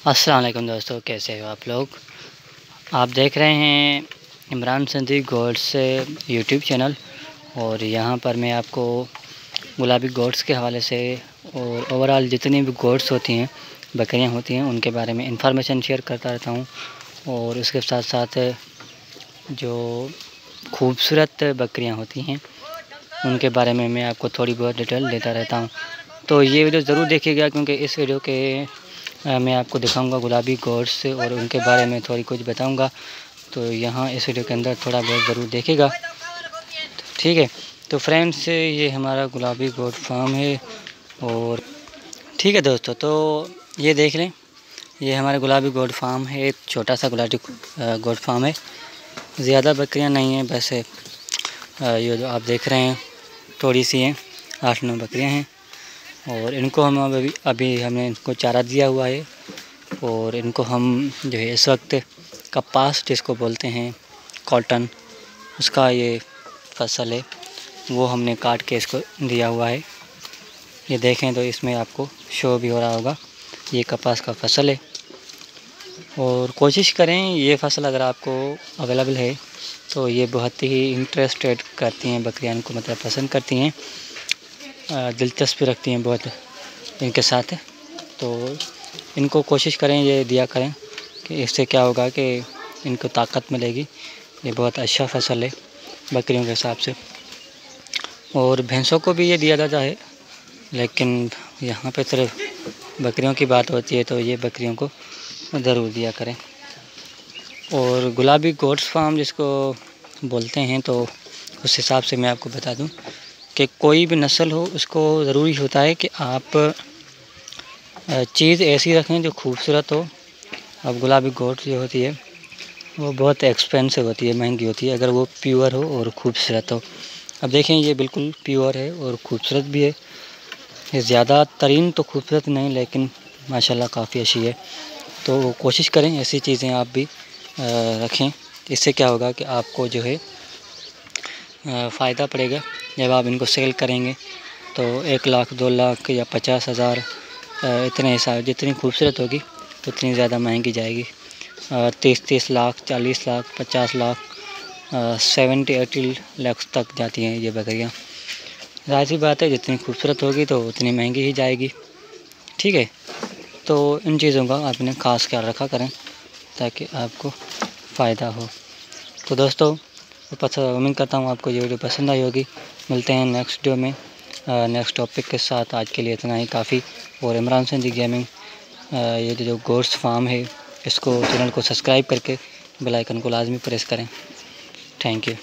अस्सलाम वालेकुम दोस्तों, कैसे हो आप लोग। आप देख रहे हैं Imran Sindhi goats YouTube channel. और यहाँ पर मैं आपको गुलाबी गोट्स के हवाले से और ओवरऑल जितनी भी गोट्स होती हैं, बकरियाँ होती हैं, उनके बारे में इंफॉर्मेशन शेयर करता रहता हूँ। और उसके साथ साथ जो खूबसूरत बकरियाँ होती हैं उनके बारे में मैं आपको थोड़ी बहुत डिटेल देता रहता हूँ। तो ये वीडियो ज़रूर देखिएगा, क्योंकि इस वीडियो के मैं आपको दिखाऊंगा गुलाबी गोट्स और उनके बारे में थोड़ी कुछ बताऊंगा। तो यहाँ इस वीडियो के अंदर थोड़ा बहुत ज़रूर देखिएगा, ठीक है। तो फ्रेंड्स, ये हमारा गुलाबी गोट फार्म है। और ठीक है दोस्तों, तो ये देख लें, ये हमारा गुलाबी गोट फार्म है। एक छोटा सा गुलाबी गोट फार्म है। ज़्यादा बकरियाँ नहीं हैं, वैसे ये जो आप देख रहे हैं थोड़ी सी हैं, 8-9 बकरियाँ हैं। और इनको हम अभी हमने इनको चारा दिया हुआ है। और इनको हम जो है इस वक्त कपास, जिसको बोलते हैं कॉटन, उसका ये फसल है, वो हमने काट के इसको दिया हुआ है। ये देखें तो इसमें आपको शो भी हो रहा होगा, ये कपास का फसल है। और कोशिश करें, ये फसल अगर आपको अवेलेबल है तो ये बहुत ही इंटरेस्टेड करती हैं बकरियां, इनको मतलब पसंद करती हैं, दिलचस्पी रखती हैं बहुत इनके साथ। तो इनको कोशिश करें, ये दिया करें कि इससे क्या होगा कि इनको ताकत मिलेगी। ये बहुत अच्छा फसल है बकरियों के हिसाब से। और भैंसों को भी ये दिया जाता है, लेकिन यहाँ पे सिर्फ बकरियों की बात होती है, तो ये बकरियों को ज़रूर दिया करें। और गुलाबी गोट्स फार्म जिसको बोलते हैं, तो उस हिसाब से मैं आपको बता दूं कि कोई भी नस्ल हो, उसको ज़रूरी होता है कि आप चीज़ ऐसी रखें जो खूबसूरत हो। अब गुलाबी गोट जो होती है वो बहुत एक्सपेंसिव होती है, महंगी होती है, अगर वो प्योर हो और ख़ूबसूरत हो। अब देखें, ये बिल्कुल प्योर है और ख़ूबसूरत भी है। ये ज़्यादा तरीन तो खूबसूरत नहीं, लेकिन माशाल्लाह काफ़ी अच्छी है। तो कोशिश करें ऐसी चीज़ें आप भी रखें। इससे क्या होगा कि आपको जो है फ़ायदा पड़ेगा। जब आप इनको सेल करेंगे तो 1 लाख, 2 लाख या 50,000 इतने हिसाब, जितनी खूबसूरत होगी उतनी ज़्यादा महंगी जाएगी। 30-30 लाख, 40 लाख, 50 लाख, 70-80 लाख तक जाती हैं ये बकरियाँ। ज़ाहिर सी बात है, जितनी खूबसूरत होगी तो उतनी महंगी ही जाएगी, ठीक है। तो इन चीज़ों का आपने ख़ास ख्याल रखा करें ताकि आपको फ़ायदा हो। तो दोस्तों, उम्मीद करता हूँ आपको ये वीडियो पसंद आई होगी। मिलते हैं नेक्स्ट वीडियो में नेक्स्ट टॉपिक के साथ। आज के लिए इतना ही काफ़ी। और इमरान सिंधी गेमिंग, ये जो गोट्स फार्म है, इसको चैनल को सब्सक्राइब करके बेल आइकन को लाजमी प्रेस करें। Thank you.